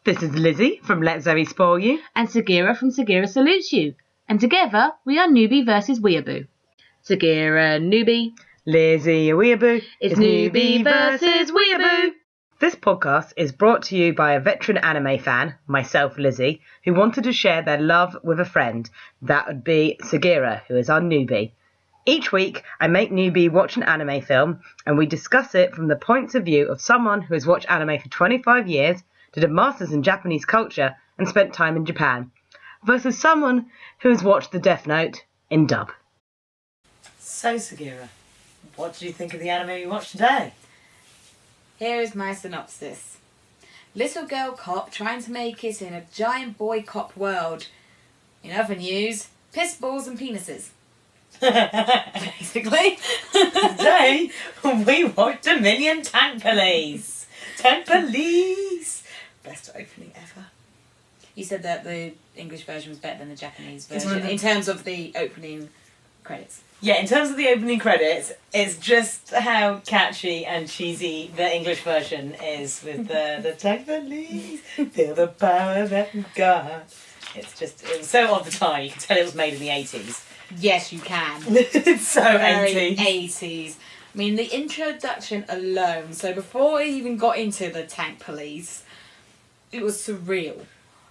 This is Lizzie from Let Zoe Spoil You. And Sagira from Sagira Salutes You. And together we are Newbie versus Weeaboo. Sagira, Newbie. Lizzie, a Weeaboo. It's Newbie versus Weeaboo. This podcast is brought to you by a veteran anime fan, myself Lizzie, who wanted to share their love with a friend. That would be Sagira, who is our newbie. Each week I make Newbie watch an anime film and we discuss it from the points of view of someone who has watched anime for 25 years, did a master's in Japanese culture and spent time in Japan, versus someone who has watched the Death Note in dub. So Sagira, what did you think of the anime you watched today? Here is my synopsis. Little girl cop trying to make it in a giant boy cop world. In other news, piss balls and penises. Basically. Today, we watched a Minion Tank Police. Tank Police! Best opening ever. You said that the English version was better than the Japanese version in terms of the opening credits. Yeah, in terms of the opening credits, it's just how catchy and cheesy the English version is with the Tank Police. Feel the power that we've got. It was so of the time, you can tell it was made in the 80s. Yes, you can. It's so Very 80s. 80s. I mean, the introduction alone, so before I even got into the Tank Police, it was surreal.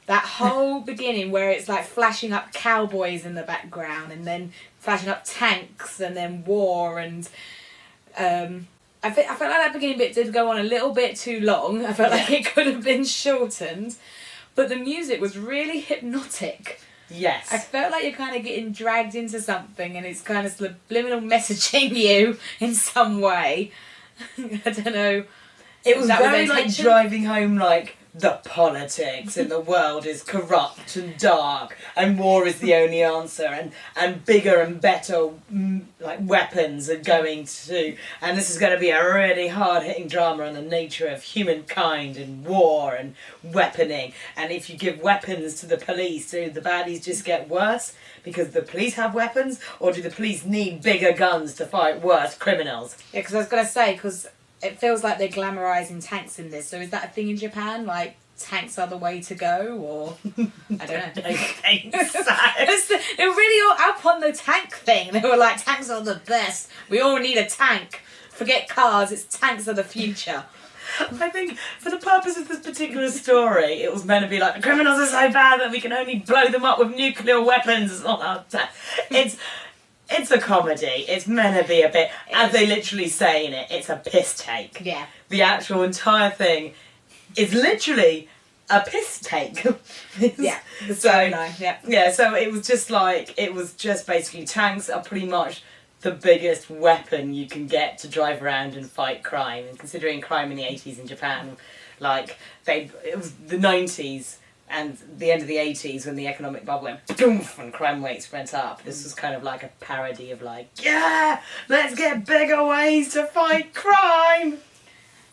That whole beginning where it's like flashing up cowboys in the background and then flashing up tanks and then war and I felt like that beginning bit did go on a little bit too long. I felt like it could have been shortened, but the music was really hypnotic. Yes. I felt like you're kind of getting dragged into something and it's kind of subliminal messaging you in some way. I don't know. It was That very like intention? driving home like the politics in the world is corrupt and dark and war is the only answer and bigger and better like weapons are going to, and this is going to be a really hard hitting drama on the nature of humankind and war and weaponing, and if you give weapons to the police, do the baddies just get worse because the police have weapons, or do the police need bigger guns to fight worse criminals? Yeah, because I was going to say, because it feels like they're glamorising tanks in this. So is that a thing in Japan? Like, tanks are the way to go? Or, I don't know. I think so. They were really all up on the tank thing. They were like, tanks are the best. We all need a tank. Forget cars, it's tanks of the future. I think for the purpose of this particular story, it was meant to be like, the criminals are so bad that we can only blow them up with nuclear weapons. It's not our time. It's a comedy. It's meant to be a bit, as they literally say in it, it's a piss take. Yeah. The actual entire thing is literally a piss take. Yeah. The storyline, yeah. Yeah, so it was just basically tanks are pretty much the biggest weapon you can get to drive around and fight crime. And considering crime in the 80s in Japan, like, it was the 90s and the end of the 80s when the economic bubble went doof and crime rates went up. This was kind of like a parody of like, yeah, let's get bigger ways to fight crime.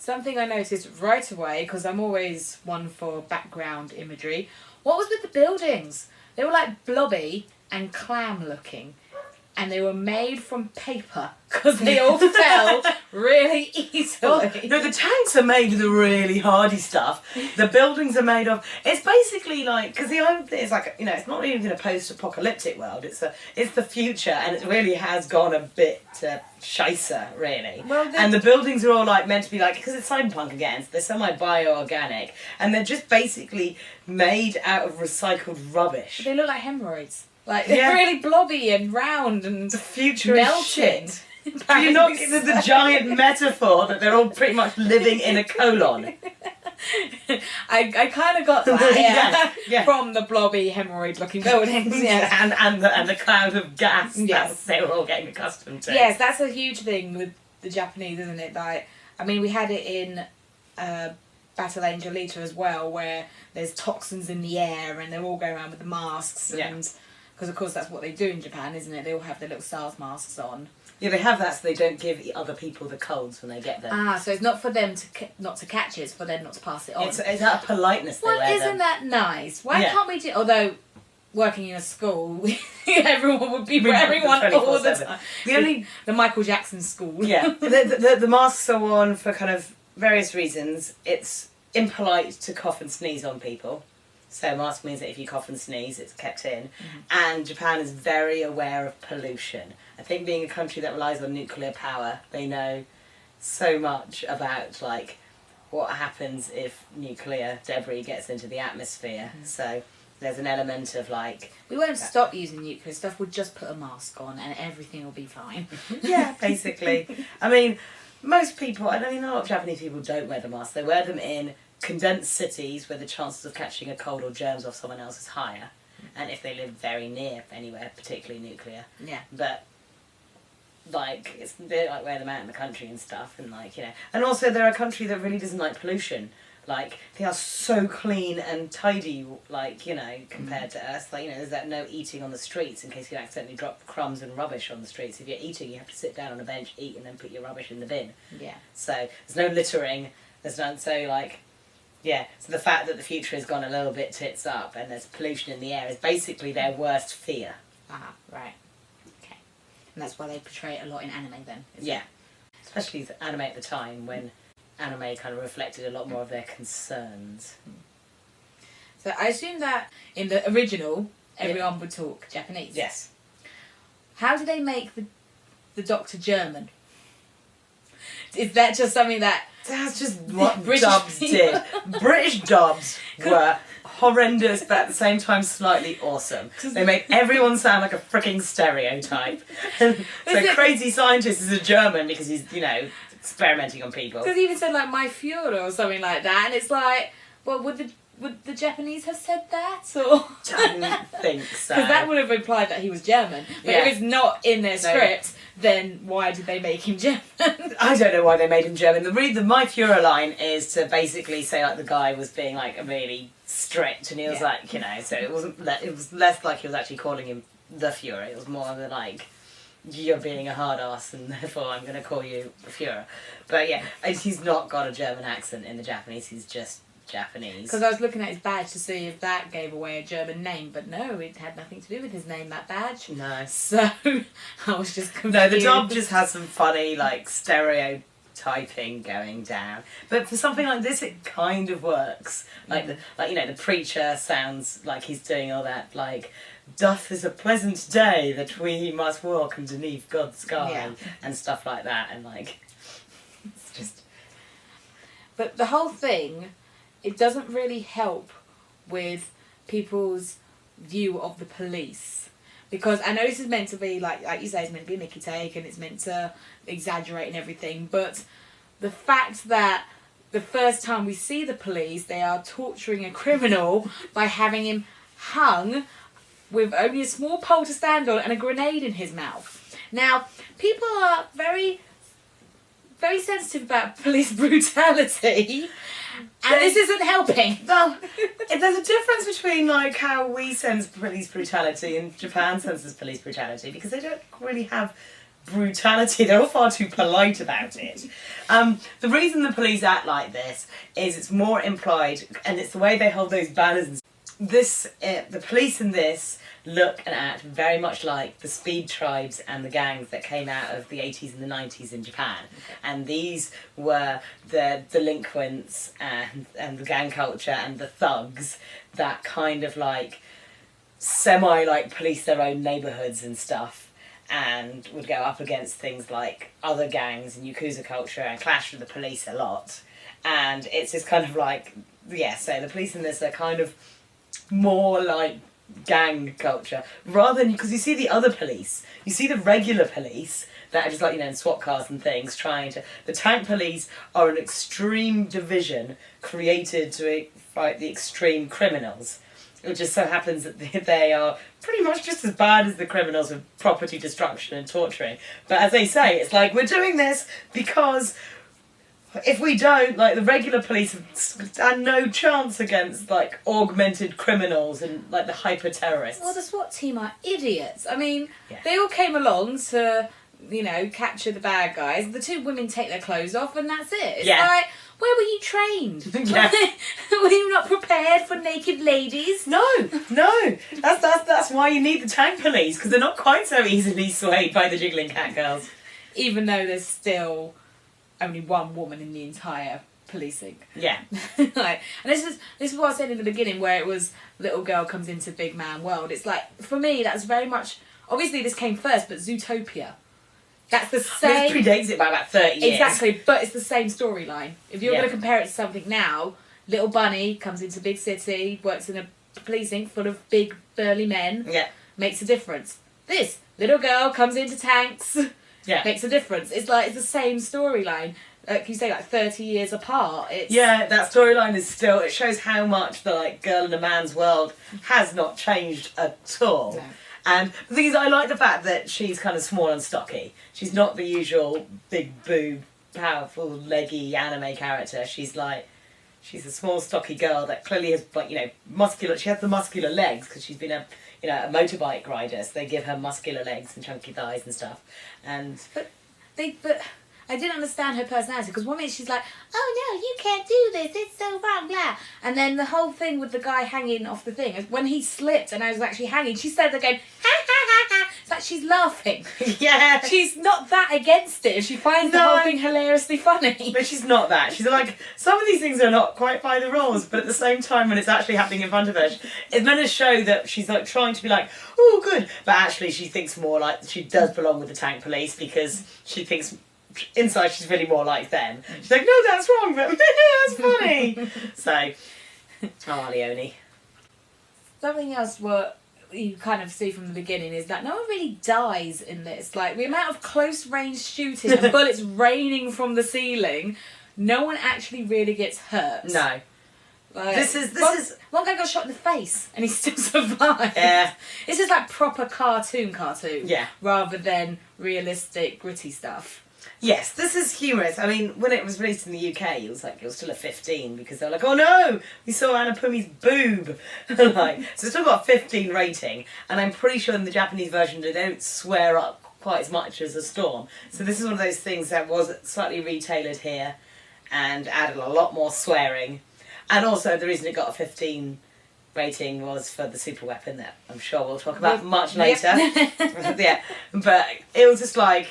Something I noticed right away, because I'm always one for background imagery, what was with the buildings? They were like blobby and clam looking. And they were made from paper because they all fell really easily. Well, no, the tanks are made of the really hardy stuff. The buildings are made of. It's basically like, because the only thing is like, you know, it's not even a post-apocalyptic world. It's the future, and it really has gone a bit scheisse, really. Well, and the buildings are all like meant to be like, because it's cyberpunk again, so they're semi-bio-organic, and they're just basically made out of recycled rubbish. They look like hemorrhoids. Like, they're really blobby and round and the future melting. is shit. Do you not get the giant metaphor that they're all pretty much living in a colon? I kind of got that, yeah. from the blobby hemorrhoid-looking buildings, yeah. and the cloud of gas Yes. that they were all getting accustomed to. Yes, that's a huge thing with the Japanese, isn't it? Like, I mean, we had it in Battle Angel Alita as well, where there's toxins in the air and they're all going around with the masks and... Because, of course, that's what they do in Japan, isn't it? They all have their little SARS masks on. Yeah, they have that so they don't give other people the colds when they get them. Ah, so it's not for them not to catch it, it's for them not to pass it on. It's out of politeness they Well, wear isn't them. that nice? Why can't we do... Although, working in a school, everyone would be wearing one all the time. The Michael Jackson school. Yeah. The masks are worn for kind of various reasons. It's impolite to cough and sneeze on people. So mask means that if you cough and sneeze, it's kept in. And Japan is very aware of pollution. I think being a country that relies on nuclear power, they know so much about like what happens if nuclear debris gets into the atmosphere. So there's an element of like... We won't stop using nuclear stuff, we'll just put a mask on and everything will be fine. Yeah, basically. I mean, most people, I mean, a lot of Japanese people don't wear the mask. They wear them in condensed cities where the chances of catching a cold or germs off someone else is higher. And if they live very near anywhere, particularly nuclear. Yeah. But, like, they like wear them out in the country and stuff, and like, you know. And also they're a country that really doesn't like pollution. Like, they are so clean and tidy, like, you know, compared to us. Like, you know, there's that no eating on the streets in case you accidentally drop crumbs and rubbish on the streets. If you're eating, you have to sit down on a bench, eat, and then put your rubbish in the bin. Yeah. So, there's no littering. There's none, so, like, yeah. So the fact that the future has gone a little bit tits up and there's pollution in the air is basically their worst fear. Ah, right. Okay. And that's why they portray it a lot in anime then, Yeah. Especially the anime at the time when anime kind of reflected a lot more of their concerns. So I assume that in the original, everyone would talk Japanese. Yes. How do they make the Doctor German? Is that just something that... That's just what British dubs people- did. British dubs were horrendous, but at the same time slightly awesome. They make everyone sound like a freaking stereotype. So Crazy Scientist is a German because he's, you know, experimenting on people. Because even said like My Fuhrer or something like that, and it's like, well, would the Japanese have said that, or? I don't think so. Because that would have implied that he was German. But Yeah. if it's not in their script, then why did they make him German? I don't know why they made him German. The My Fuhrer line is to basically say like the guy was being like really strict, and he was like, you know, so it was less like he was actually calling him the Fuhrer. It was more of the like, you're being a hard ass and therefore I'm going to call you the Fuhrer. But yeah, he's not got a German accent in the Japanese, he's just Japanese. Because I was looking at his badge to see if that gave away a German name, but no, it had nothing to do with his name, that badge. No. So, I was just confused. No, the dub just has some funny, like, stereotyping going down. But for something like this, it kind of works. Like, you know, the preacher sounds like he's doing all that, like, doth is a pleasant day that we must walk underneath God's sky, and stuff like that, and, like, it's just... But the whole thing, it doesn't really help with people's view of the police. Because I know this is meant to be, like you say, it's meant to be a Mickey take and it's meant to exaggerate and everything, but the fact that the first time we see the police, they are torturing a criminal by having him hung with only a small pole to stand on and a grenade in his mouth. Now, people are very, very sensitive about police brutality. And this isn't helping. Well, there's a difference between like how we sense police brutality and Japan senses police brutality, because they don't really have brutality. They're all far too polite about it. The reason the police act like this is it's more implied, and it's the way they hold those banners. The police in this look and act very much like the speed tribes and the gangs that came out of the 80s and the 90s in Japan. Okay. And these were the delinquents and the gang culture and the thugs that kind of like semi-like police their own neighbourhoods and stuff, and would go up against things like other gangs and Yakuza culture and clash with the police a lot. And it's just kind of like, yeah, so the police in this are kind of more like gang culture, rather than, because you see the other police, you see the regular police that are just like, you know, in SWAT cars and things trying to... The tank police are an extreme division created to fight the extreme criminals. It just so happens that they are pretty much just as bad as the criminals with property destruction and torturing. But as they say, it's like, we're doing this because... if we don't, like, the regular police stand no chance against, like, augmented criminals and, like, the hyper-terrorists. Well, the SWAT team are idiots. I mean, they all came along to, you know, capture the bad guys. The two women take their clothes off and that's it. It's like, where were you trained? Were you not prepared for naked ladies? No. That's why you need the tank police, because they're not quite so easily swayed by the jiggling cat girls. Even though there's still... only one woman in the entire policing. Yeah. Like, and this is what I said in the beginning, where it was little girl comes into big man world. It's like, for me, that's very much, obviously this came first, but Zootopia. That's the same. This predates it by about 30 years. Exactly, but it's the same storyline. If you're Yeah. going to compare it to something now, little bunny comes into big city, works in a precinct full of big burly men, Yeah. makes a difference. This little girl comes into tanks, Yeah. makes a difference. It's like, it's the same storyline. Like you say, like 30 years apart. It's, Yeah, that storyline is still, it shows how much the like girl in a man's world has not changed at all. No. And the thing is, I like the fact that she's kind of small and stocky. She's not the usual big boob, powerful, leggy anime character. She's a small, stocky girl that clearly has, like, you know, muscular. She has the muscular legs because she's been a motorbike rider. So they give her muscular legs and chunky thighs and stuff. And But I didn't understand her personality, because one minute she's like, oh no, you can't do this, it's so wrong, blah. And then the whole thing with the guy hanging off the thing, when he slipped and I was actually hanging, she started there going, ha ha ha ha. It's like she's laughing. yeah, She's not that against it. She finds the No. whole thing hilariously funny. but she's not that. She's like, some of these things are not quite by the rules, but at the same time, when it's actually happening in front of her, it's meant to show that she's like trying to be like, oh, good. But actually, she thinks more like she does belong with the tank police, because she thinks inside she's really more like them. She's like, no, that's wrong, but that's funny. So, oh, Leone. Something else what you kind of see from the beginning is that no one really dies in this. Like, the amount of close range shooting and bullets raining from the ceiling, no one actually really gets hurt. No. Like, This is one guy got shot in the face and he still survived. Yeah. This is like proper cartoon, Yeah. rather than realistic, gritty stuff. Yes, this is humorous. I mean, when it was released in the UK, it was still a 15, because they're like, oh no, we saw Anna Pumi's boob. Like, so it's still got a 15 rating, and I'm pretty sure in the Japanese version they don't swear up quite as much as a Storm. So this is one of those things that was slightly retailored here and added a lot more swearing. And also the reason it got a 15 rating was for the super weapon that I'm sure we'll talk about much later. Yeah, but it was just like,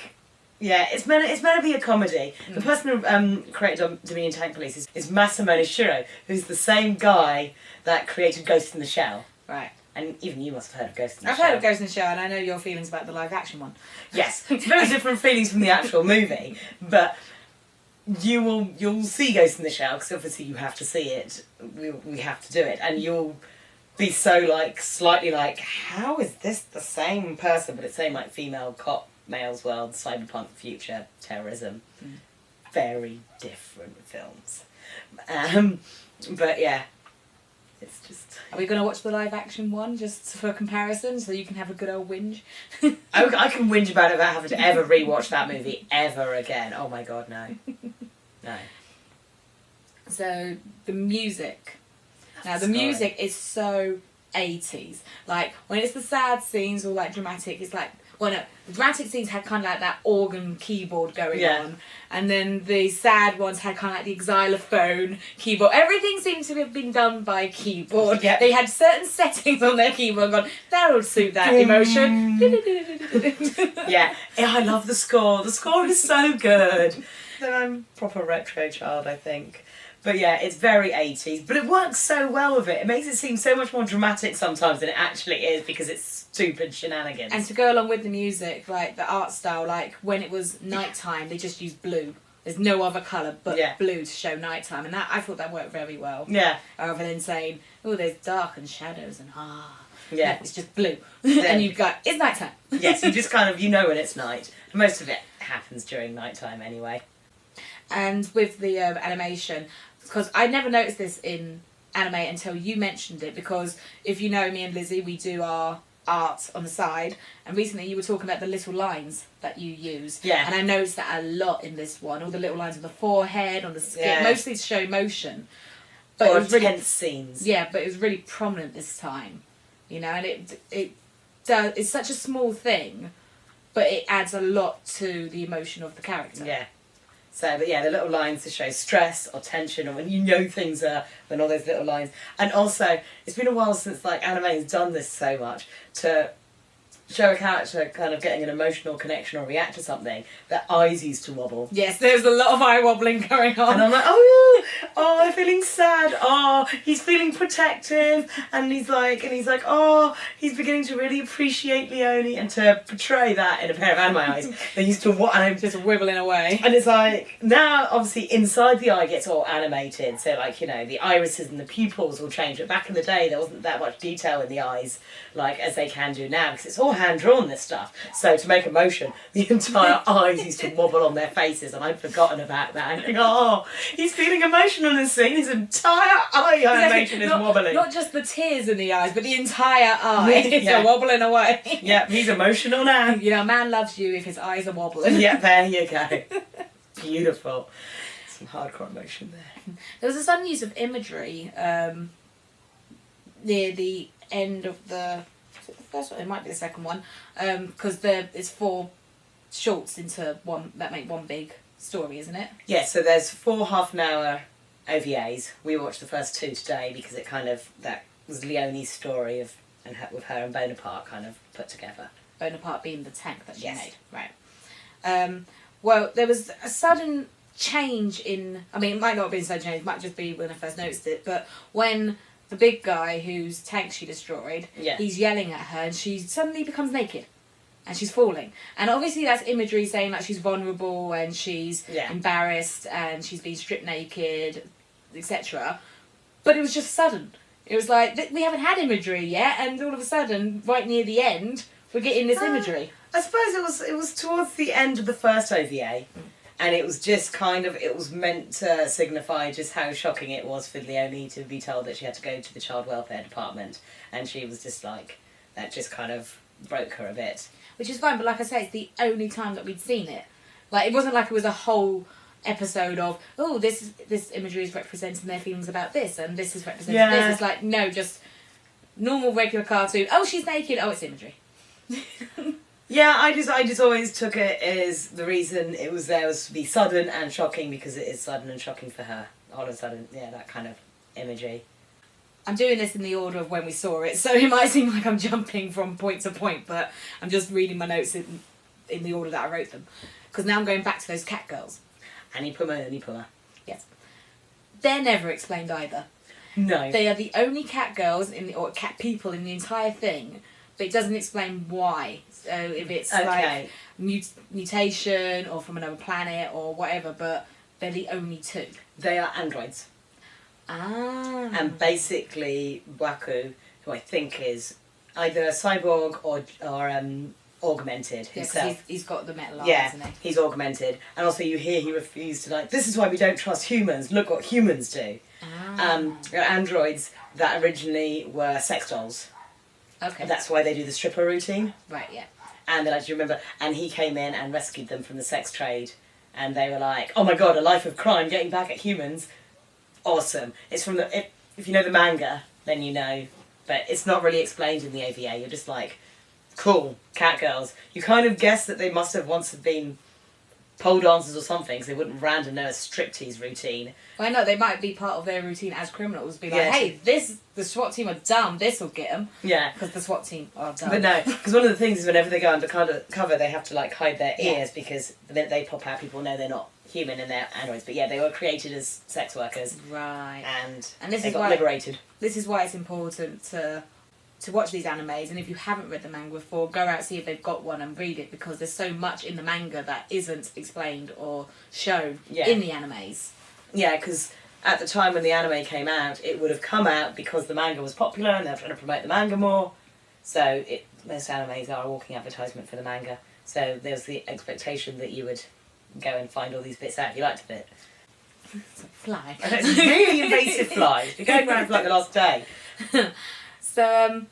yeah, it's meant to be a comedy. The person who created Dominion Tank Police is Masamune Shiro, who's the same guy that created Ghost in the Shell. Right. And even you must have heard of Ghost in the I've Shell. heard of Ghost in the Shell, and I know your feelings about the live action one. Yes, it's very different feelings from the actual movie, but you'll see Ghost in the Shell, because obviously you have to see it. We have to do it, and you'll be so like slightly like, how is this the same person? But it's saying like female cop, male's world, cyberpunk, future, terrorism. Very different films. But yeah, it's just. Are we going to watch the live action one just for comparison, so you can have a good old whinge? I can whinge about it without having to ever rewatch that movie ever again. Oh my god, no. No. So, the music. Now, the Sorry. music is so 80s. Like, when it's the sad scenes or, like, dramatic, it's like... Well, no, the dramatic scenes had kind of like that organ keyboard going on. And then the sad ones had kind of like the xylophone keyboard. Everything seemed to have been done by keyboard. Yeah. They had certain settings on their keyboard and gone, that'll suit that emotion. Yeah, I love the score. The score is so good. Then I'm a proper retro child, I think. But yeah, it's very 80s, but it works so well with it. It makes it seem so much more dramatic sometimes than it actually is, because it's stupid shenanigans. And to go along with the music, like the art style, like when it was nighttime, they just used blue. There's no other colour but blue to show nighttime, and that I thought that worked very well. Yeah. Rather than saying, oh, there's dark and shadows and Yeah. No, it's just blue. Yeah. And you go, it's nighttime. Yes, you just kind of, you know when it's night. Most of it happens during nighttime anyway. And with the animation, because I never noticed this in anime until you mentioned it, because if you know me and Lizzie, we do our art on the side, and recently you were talking about the little lines that you use. Yeah. And I noticed that a lot in this one, all the little lines on the forehead, on the skin, Yeah. mostly to show emotion. But Or it was really, tense scenes. yeah, but it was really prominent this time, you know, and it's such a small thing, but it adds a lot to the emotion of the character. Yeah. So, but yeah, the little lines to show stress or tension, or when you know things are, then all those little lines. And also, it's been a while since like anime has done this so much, to show a character kind of getting an emotional connection or react to something, their eyes used to wobble. Yes, there's a lot of eye wobbling going on. And I'm like, oh, I'm feeling sad. Oh, he's feeling protective, and he's like, oh, he's beginning to really appreciate Leone, and to portray that in a pair of anime eyes, they used to what, and I'm Just wibbling away. and it's like now, obviously, inside the eye gets all animated, so like the irises and the pupils will change. But back in the day, there wasn't that much detail in the eyes, like as they can do now, because it's all hand drawn, this stuff. So to make emotion, the entire eyes used to wobble on their faces, and I'd forgotten about that. And think, oh, he's feeling emotional in this scene. His entire eye animation is wobbling. Not just the tears in the eyes, but the entire eye is Yeah. wobbling away. Yeah, he's emotional now. A man loves you if his eyes are wobbling. Yeah, there you go. Beautiful. Some hardcore emotion there. There was a sudden use of imagery near the end of the first one. It might be the second one, because it's 4 shorts into one that make one big story, isn't it? Yeah, so there's 4 half-an-hour OVAs. We watched the first 2 today because it that was Leonie's story with her and Bonaparte kind of put together. Bonaparte being the tank that she Yes. made, right? Well, there was a sudden change in. I mean, it might not have been so change. It might just be when I first noticed it. But when the big guy whose tank she destroyed, Yeah. he's yelling at her, and she suddenly becomes naked. And she's falling. And obviously that's imagery saying that she's vulnerable and she's embarrassed and she's been stripped naked, etc. But it was just sudden. It was like, we haven't had imagery yet, and all of a sudden, right near the end, we're getting this imagery. I suppose it was towards the end of the first OVA, and it was just it was meant to signify just how shocking it was for Leone to be told that she had to go to the child welfare department, and she was just like, that just kind of broke her a bit. Which is fine, but like I say, it's the only time that we'd seen it. Like, it wasn't like it was a whole episode of, oh, this imagery is representing their feelings about this, and this is representing this. It's like, no, just normal, regular cartoon. Oh, she's naked. Oh, it's imagery. Yeah, I just always took it as the reason it was there was to be sudden and shocking, because it is sudden and shocking for her. All of a sudden, that kind of imagery. I'm doing this in the order of when we saw it, so it might seem like I'm jumping from point to point, but I'm just reading my notes in the order that I wrote them. Because now I'm going back to those cat girls. Annie Puma. Yes. They're never explained either. No. They are the only cat girls or cat people in the entire thing, but it doesn't explain why. So if it's like mutation or from another planet or whatever, but they're the only 2. They are androids. Ah. And basically, Waku, who I think is either a cyborg or augmented himself. Yeah, he's got the metal arm, Yeah, hasn't he? he's augmented. And also you hear he refused to, like, this is why we don't trust humans. Look what humans do. Androids that originally were sex dolls. Okay. That's why they do the stripper routine. Right, yeah. And they like, do you remember? And he came in and rescued them from the sex trade. And they were like, oh my god, a life of crime, getting back at humans. Awesome. It's from if you know the manga, then you know. But it's not really explained in the OVA. You're just like, cool, cat girls. You kind of guess that they must have once have been pole dancers or something, because they wouldn't random know a striptease routine. Well, I know they might be part of their routine as criminals. Be like, Yeah. hey, the SWAT team are dumb. This will get them. Yeah. Because the SWAT team are dumb. But no, because one of the things is whenever they go under cover, they have to like hide their ears, because the minute they pop out, people know they're not human and they're androids. But yeah, they were created as sex workers. Right. And this they is got why liberated. This is why it's important to watch these animes, and if you haven't read the manga before, go out, see if they've got one and read it, because there's so much in the manga that isn't explained or shown in the animes. Yeah, because at the time when the anime came out, it would have come out because the manga was popular and they're trying to promote the manga more. So most animes are a walking advertisement for the manga. So there's the expectation that you would go and find all these bits out if you liked a bit. It's a fly. And it's really invasive flies. You're going around for like the last day. So,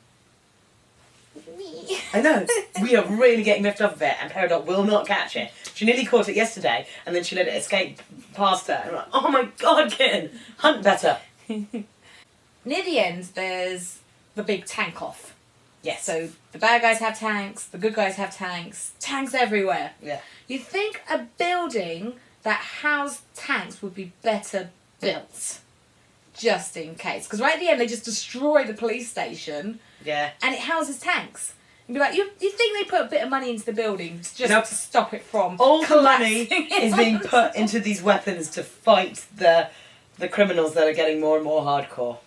I know. We are really getting lifted off of it, and Peridot will not catch it. She nearly caught it yesterday, and then she let it escape past her. And I'm like, oh my god, kitten, hunt better. near the end, there's the big tank off. Yes. So the bad guys have tanks, the good guys have tanks everywhere. Yeah. You think a building that housed tanks would be better built, just in case. Because right at the end, they just destroy the police station. Yeah. And it houses tanks. You'd be like, you think they put a bit of money into the buildings just Nope. to stop it from All the money collapsing? is being put into these weapons to fight the criminals that are getting more and more hardcore.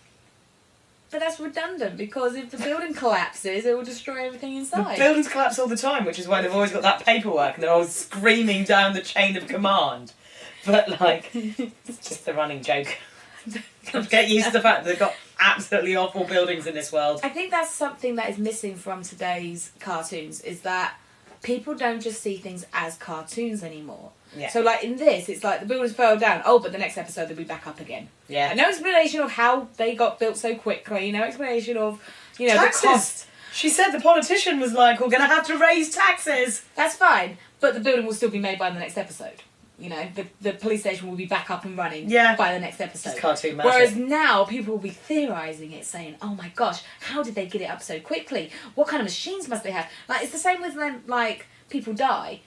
But that's redundant, because if the building collapses, it will destroy everything The inside. buildings collapse all the time, which is why they've always got that paperwork and they're always screaming down the chain of command. But, like, it's just a running joke. Get used to the fact that they've got absolutely awful buildings in this world. I think that's something that is missing from today's cartoons, is that people don't just see things as cartoons anymore. Yeah. So, like, in this, it's like the buildings fell down. Oh, but the next episode they'll be back up again. Yeah. And no explanation of how they got built so quickly. No explanation of, you know, Taxes. the cost. She said the politician was like, we're going to have to raise taxes. That's fine, but the building will still be made by the next episode. You know, the police station will be back up and running by the next episode. It's cartoon magic. Whereas now people will be theorising it, saying, oh my gosh, how did they get it up so quickly? What kind of machines must they have? Like, it's the same with when, like, people die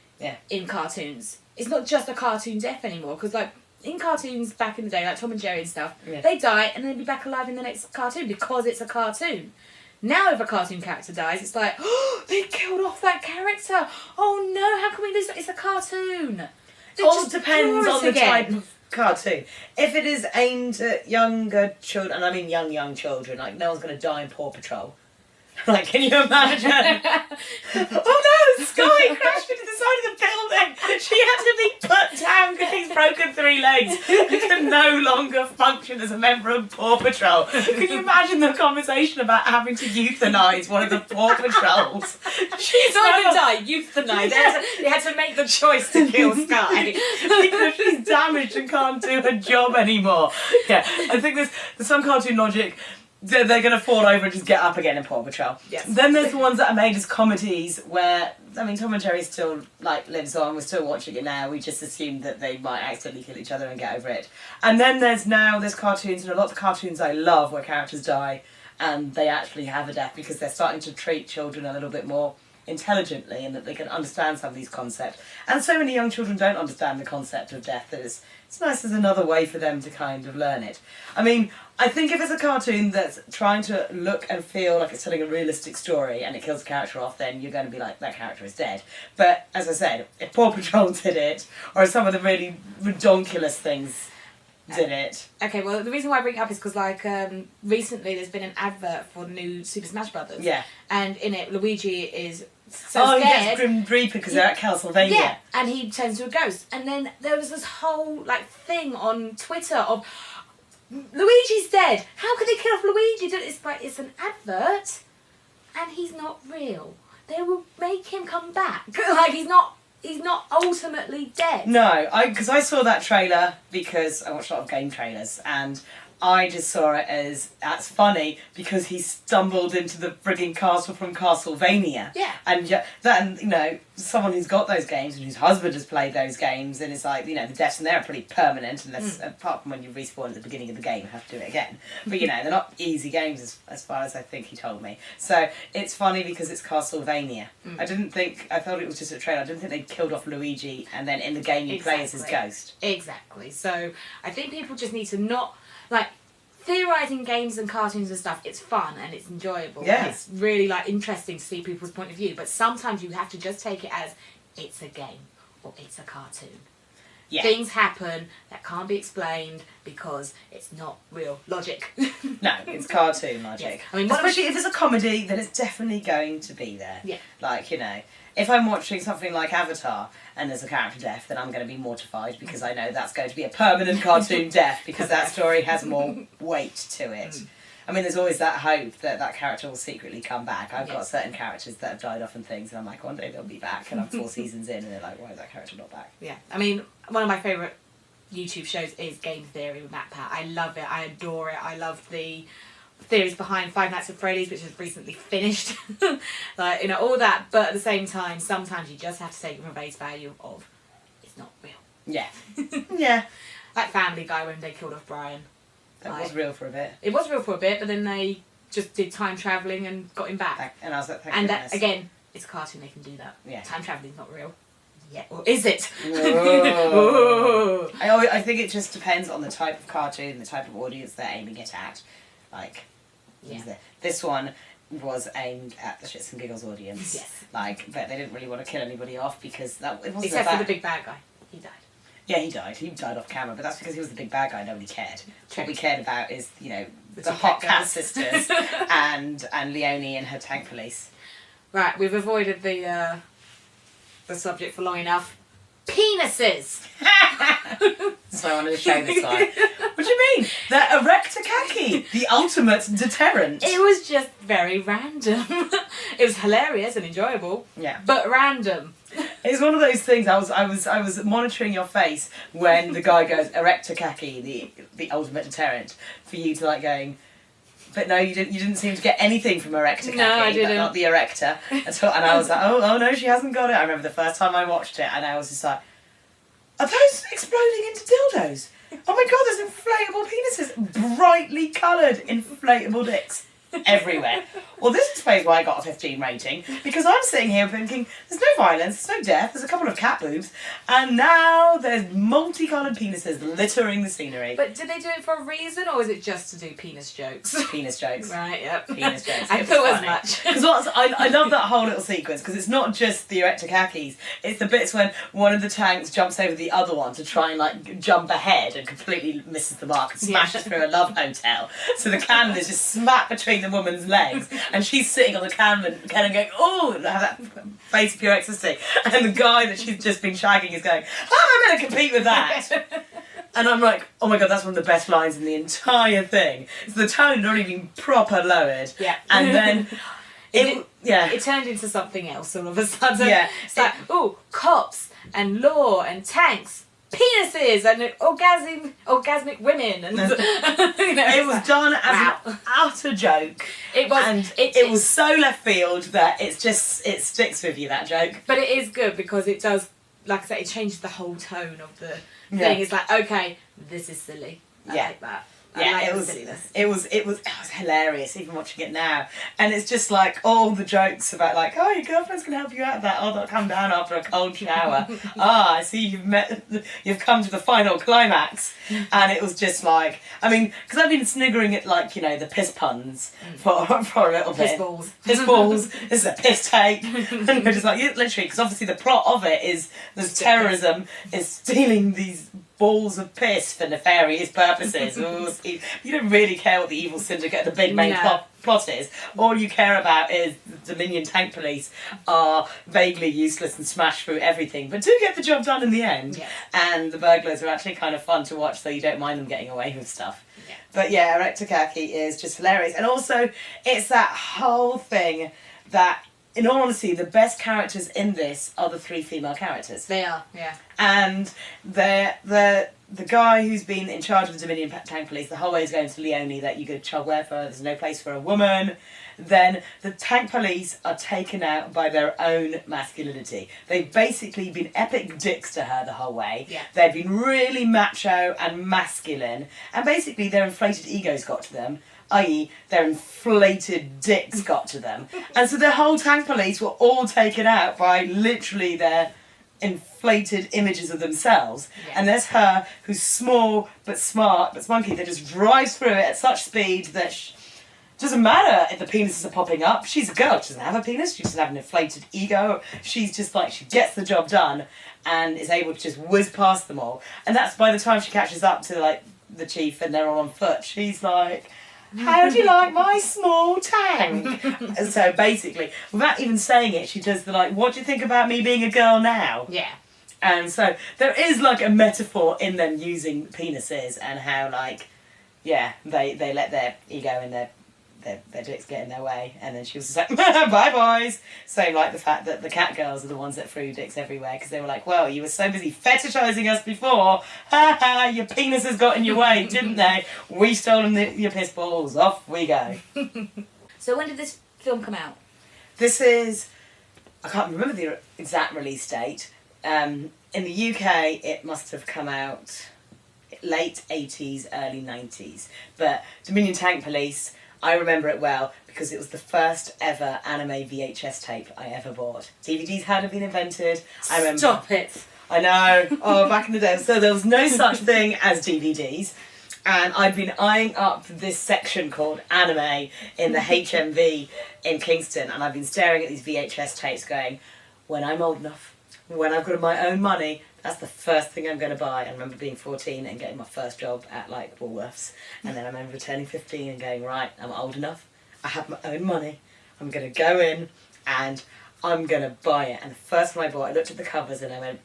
in cartoons. It's not just a cartoon death anymore, because, like, in cartoons back in the day, like Tom and Jerry and stuff, they die and then be back alive in the next cartoon because it's a cartoon. Now if a cartoon character dies, it's like, oh, they killed off that character. Oh no, how can we lose that? It's a cartoon. It all depends on the type again. of cartoon. If it is aimed at younger children, and I mean young children, like no one's going to die in Paw Patrol. Like, can you imagine? Oh no, Sky crashed into the side of the building. She had to be put down because she's broken 3 legs. She can no longer function as a member of Paw Patrol. Can you imagine the conversation about having to euthanise one of the Paw Patrols? She's Not even die, euthanise. They had to make the choice to kill Sky. because she's damaged and can't do her job anymore. Yeah, I think there's some cartoon logic. They're going to fall over and just get up again in Paw Patrol. Yes. Then there's the ones that are made as comedies where, I mean, Tom and Jerry still, like, lives on. We're still watching it now. We just assumed that they might accidentally kill each other and get over it. And then there's cartoons, and a lot of cartoons I love where characters die and they actually have a death because they're starting to treat children a little bit more intelligently and that they can understand some of these concepts. And so many young children don't understand the concept of death that it's nice as another way for them to kind of learn it. I mean, I think if it's a cartoon that's trying to look and feel like it's telling a realistic story and it kills a character off, then you're going to be like, that character is dead. But as I said, if Paw Patrol did it, or some of the really redonkulous things did it. Okay, well, the reason why I bring it up is because, like, recently there's been an advert for the new Super Smash Brothers. Yeah. And in it, Luigi is so he scared. gets Grim Reaper because they're at Castlevania. Yeah, and he turns into a ghost. And then there was this whole, like, thing on Twitter of, Luigi's dead. How could they kill off Luigi? It's like, it's an advert, and he's not real. They will make him come back. Like, he's not ultimately dead. No, because I saw that trailer because I watched a lot of game trailers and I just saw it as, that's funny because he stumbled into the frigging castle from Castlevania. Yeah. And you know, someone who's got those games and whose husband has played those games, and it's like, you know, the deaths in there are pretty permanent unless, apart from when you respawn at the beginning of the game, you have to do it again. But, you know, they're not easy games as far as I think he told me. So it's funny because it's Castlevania. I thought it was just a trailer. I didn't think they'd killed off Luigi and then in the game you play as his ghost. Exactly. So I think people just need to not, like, theorising games and cartoons and stuff, it's fun and it's enjoyable. Yeah. And it's really, like, interesting to see people's point of view. But sometimes you have to just take it as it's a game or it's a cartoon. Yeah. Things happen that can't be explained because it's not real logic. No, it's cartoon logic. Yes. I mean, especially if it's a comedy, then it's definitely going to be there. Yeah. Like, you know, if I'm watching something like Avatar and there's a character death, then I'm going to be mortified because I know that's going to be a permanent cartoon death because that story has more weight to it. I mean, there's always that hope that that character will secretly come back. I've got certain characters that have died off and things, and I'm like, one day they'll be back, and I'm 4 seasons in, and they're like, why is that character not back? Yeah. I mean, one of my favourite YouTube shows is Game Theory with Matt Pat. I love it. I adore it. I love the theories behind Five Nights at Freddy's, which has recently finished. Like, you know, all that. But at the same time, sometimes you just have to take it from face value of it's not real. Yeah. Yeah. Like Family Guy when they killed off Brian. That was real for a bit. It was real for a bit, but then they just did time travelling and got him back. And I was like, thank And goodness. that, again, it's a cartoon, they can do that. Yeah. Time travelling's not real. Yeah. Or is it? Whoa. I think it just depends on the type of cartoon, the type of audience they're aiming it at. Like, Yeah. this one was aimed at the shits and giggles audience. Yes. Like, but they didn't really want to kill anybody off because it wasn't Except for the big bad guy. He died. Yeah, he died. He died off camera, but that's because he was the big bad guy. Nobody cared. True. What we cared about is, you know, The the two hot cat cat girls. sisters and Leonie and her tank police. Right, we've avoided the subject for long enough. Penises! So I wanted to show this one. What do you mean? They're erector khaki, the ultimate deterrent. It was just very random. It was hilarious and enjoyable, Yeah. but random. It's one of those things. I was monitoring your face when the guy goes erector khaki, the ultimate deterrent, for you to like going. But no, you didn't seem to get anything from erector khaki. No, I didn't. Not the erector at all. And I was like, oh no, she hasn't got it. I remember the first time I watched it, and I was just like, are those exploding into dildos? Oh my god, there's inflatable penises, brightly coloured inflatable dicks everywhere. Well, this explains why I got a 15 rating, because I'm sitting here thinking, there's no violence, there's no death, there's a couple of cat boobs, and now there's multicoloured penises littering the scenery. But did they do it for a reason, or was it just to do penis jokes? Penis jokes. Right, yep. Penis jokes. I It was thought as funny. much. Because I love that whole little sequence, because it's not just the erector khakis, it's the bits when one of the tanks jumps over the other one to try and like jump ahead and completely misses the mark and smashes through a love hotel. So the cannon is just smacked between the woman's legs, and she's sitting on the cannon going, oh, have that face of pure ecstasy. And the guy that she's just been shagging is going, how am I going to compete with that? And I'm like, oh my god, that's one of the best lines in the entire thing. So the tone had already been proper lowered. Yeah. And then It turned into something else all of a sudden. Yeah. It's like, oh, cops and law and tanks, penises and orgasmic women and you know, it was done as wow. an utter joke. It was, And it was so left field that it sticks with you, that joke. but it is good because it does, like I said, it changes the whole tone of the Yeah. thing. It's like, okay, this is silly. I Yeah. like that. Yeah, I like it the was silliness. it was hilarious even watching it now, and it's just like all the jokes about like, oh, your girlfriend's gonna help you out of that, oh, they'll come down after a cold shower, I see you've come to the final climax, and it was just like, I mean, because I've been sniggering at like, you know, the piss puns for a little bit. Piss balls. This is a piss tape, and we're just like, yeah, literally, because obviously the plot of it is there's terrorism, is stealing these balls of piss for nefarious purposes. You don't really care what the evil syndicate, the big main plot is. All you care about is the Dominion tank police are vaguely useless and smash through everything, but do get the job done in the end. Yes. And the burglars are actually kind of fun to watch, so you don't mind them getting away with stuff. Yeah. But yeah, Erector Khaki is just hilarious. And also, it's that whole thing that, in all honesty, the best characters in this are the three female characters. They are, yeah. And the guy who's been in charge of the Dominion Tank Police the whole way is going to Leonie that you go to child welfare, there's no place for a woman. Then the tank police are taken out by their own masculinity. They've basically been epic dicks to her the whole way. Yeah. They've been really macho and masculine, and basically their inflated egos got to them, i.e. their inflated dicks got to them. And so the whole tank police were all taken out by literally their inflated images of themselves. Yeah. And there's her, who's small but smart but spunky, that just drives through it at such speed that doesn't matter if the penises are popping up. She's a girl. She doesn't have a penis. She doesn't have an inflated ego. She's just like, she gets the job done and is able to just whiz past them all. And that's by the time she catches up to like the chief and they're all on foot. She's like, how do you like my small tank? And so basically, without even saying it, she does the like, what do you think about me being a girl now? Yeah. And so there is like a metaphor in them using penises and how like, yeah, they let their ego and their dicks get in their way. And then she was just like, bye boys. Same like the fact that the cat girls are the ones that threw dicks everywhere because they were like, well, you were so busy fetishizing us before. Ha ha, your penises got in your way, didn't they? We stolen your piss balls. Off we go. So when did this film come out? This is, I can't remember the exact release date. In the UK, it must have come out late 80s, early 90s. But Dominion Tank Police, I remember it well because it was the first ever anime VHS tape I ever bought. DVDs hadn't been invented. I remember. Stop it. I know. Oh, back in the day. So there was no such thing as DVDs. And I've been eyeing up this section called anime in the HMV in Kingston, and I've been staring at these VHS tapes going, when I'm old enough, when I've got my own money, that's the first thing I'm going to buy. I remember being 14 and getting my first job at like Woolworths, and then I remember turning 15 and going, right, I'm old enough, I have my own money, I'm going to go in and I'm going to buy it. And the first one I bought, I looked at the covers and I went,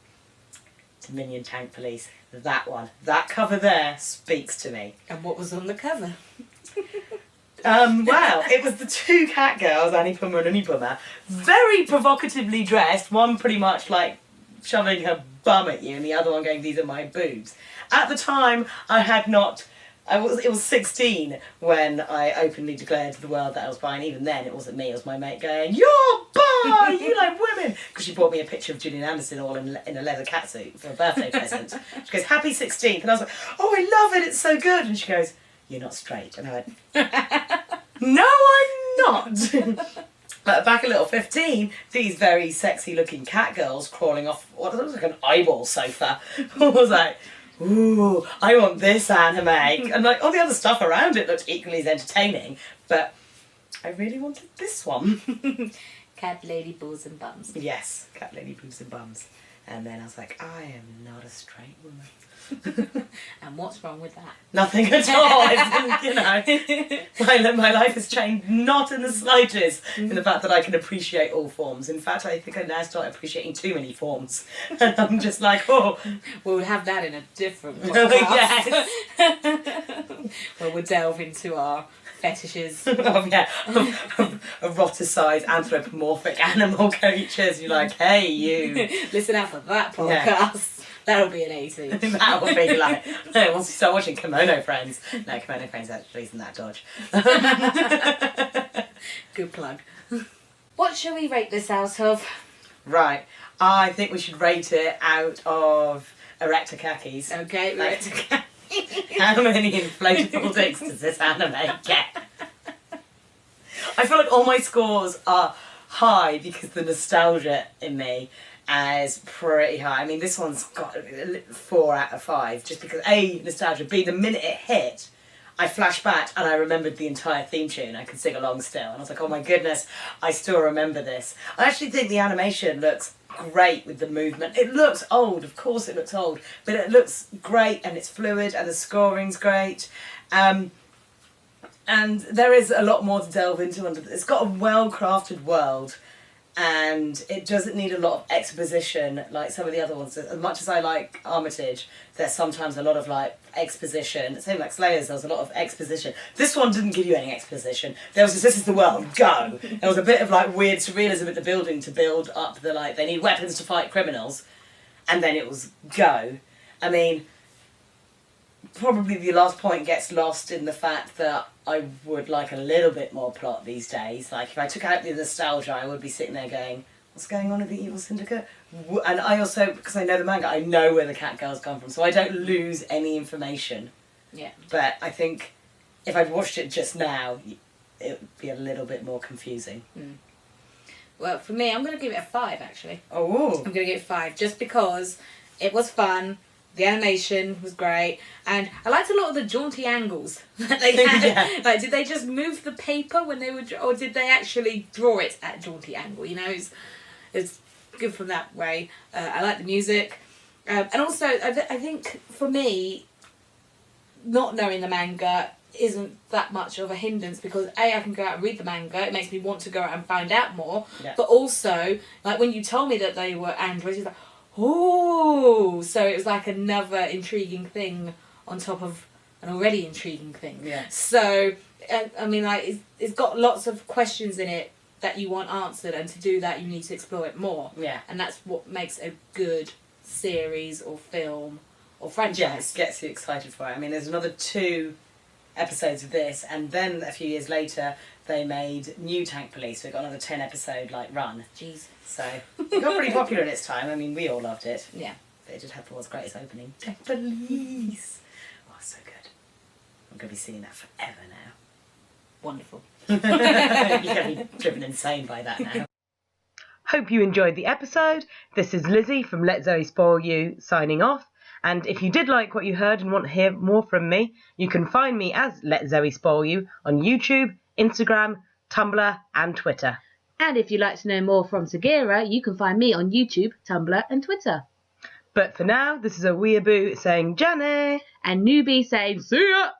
Dominion Tank Police, that one, that cover there speaks to me. And what was on the cover? Well, it was the two cat girls, Annie Pummer and Annie Pummer, very provocatively dressed, one pretty much like shoving her bum at you and the other one going, these are my boobs. At the time, it was 16 when I openly declared to the world that I was bi, and even then it wasn't me, it was my mate going, you're bi, you like women, because she bought me a picture of Gillian Anderson all in a leather catsuit for a birthday present. She goes, happy 16th, and I was like, oh, I love it, it's so good, and she goes, you're not straight, and I went, no, I'm not. But back a little 15, these very sexy looking cat girls crawling off what looks like an eyeball sofa. I was like, ooh, I want this anime. And like all the other stuff around it looked equally as entertaining, but I really wanted this one. Cat Lady Boobs and Bums. Yes, Cat Lady Boobs and Bums. And then I was like, I am not a straight woman. And what's wrong with that? Nothing at all. My life has changed not in the slightest in the fact that I can appreciate all forms. In fact, I think I now start appreciating too many forms. And I'm just like, oh. We'll have that in a different podcast. Yes. Where we'll delve into our fetishes. Eroticized anthropomorphic animal creatures. You're like, hey, you. Listen out for that podcast. Yeah. That'll be an 80. That would be like, once we start watching Kimono Friends. No, Kimono Friends actually isn't that dodge. Good plug. What shall we rate this out of? Right, I think we should rate it out of erector khakis. Okay, Like, erector khakis. How many inflatable dicks does this anime get? I feel like all my scores are high because the nostalgia in me is pretty high. I mean, this one's got 4 out of 5 just because A, nostalgia, B, the minute it hit, I flashed back and I remembered the entire theme tune. I could sing along still. And I was like, oh my goodness, I still remember this. I actually think the animation looks great with the movement. It looks old, of course it looks old, but it looks great and it's fluid and the scoring's great. And there is a lot more to delve into. It's got a well-crafted world. And it doesn't need a lot of exposition like some of the other ones. As much as I like Armitage, there's sometimes a lot of like exposition. Same like Slayers, there was a lot of exposition. This one didn't give you any exposition. There was just, this is the world, go. There was a bit of like weird surrealism at the building to build up the like, they need weapons to fight criminals. And then it was go. I mean, probably the last point gets lost in the fact that I would like a little bit more plot these days. Like, if I took out the nostalgia, I would be sitting there going, what's going on in the Evil Syndicate? And I also, because I know the manga, I know where the cat girls come from, so I don't lose any information. Yeah. But I think if I'd watched it just now, it would be a little bit more confusing. Mm. Well, for me, I'm going to give it a 5, actually. Oh. I'm going to give it 5, just because it was fun. The animation was great, and I liked a lot of the jaunty angles that they had. Yeah. Like, did they just move the paper when they were, or did they actually draw it at a jaunty angle? You know, it's good from that way. I like the music, and also I think for me, not knowing the manga isn't that much of a hindrance because A, I can go out and read the manga. It makes me want to go out and find out more. Yeah. But also, like when you told me that they were androids, it's like, oh, so it was like another intriguing thing on top of an already intriguing thing. Yeah. So, I mean, like, it's got lots of questions in it that you want answered, and to do that, you need to explore it more. Yeah. And that's what makes a good series or film or franchise. Yes, gets you excited for it. I mean, there's another 2 episodes of this, and then a few years later, they made New Tank Police, so it got another 10 episode like run. Jeez. So it got pretty popular in its time. I mean, we all loved it. Yeah. But it just had the world's greatest opening. Tank Police. Oh, so good. I'm going to be singing that forever now. Wonderful. You're going to be driven insane by that now. Hope you enjoyed the episode. This is Lizzie from Let Zoe Spoil You signing off. And if you did like what you heard and want to hear more from me, you can find me as Let Zoe Spoil You on YouTube, Instagram, Tumblr and Twitter. And if you'd like to know more from Sagira, you can find me on YouTube, Tumblr and Twitter. But for now, this is a weeaboo saying Janny. And Newbie saying, see ya!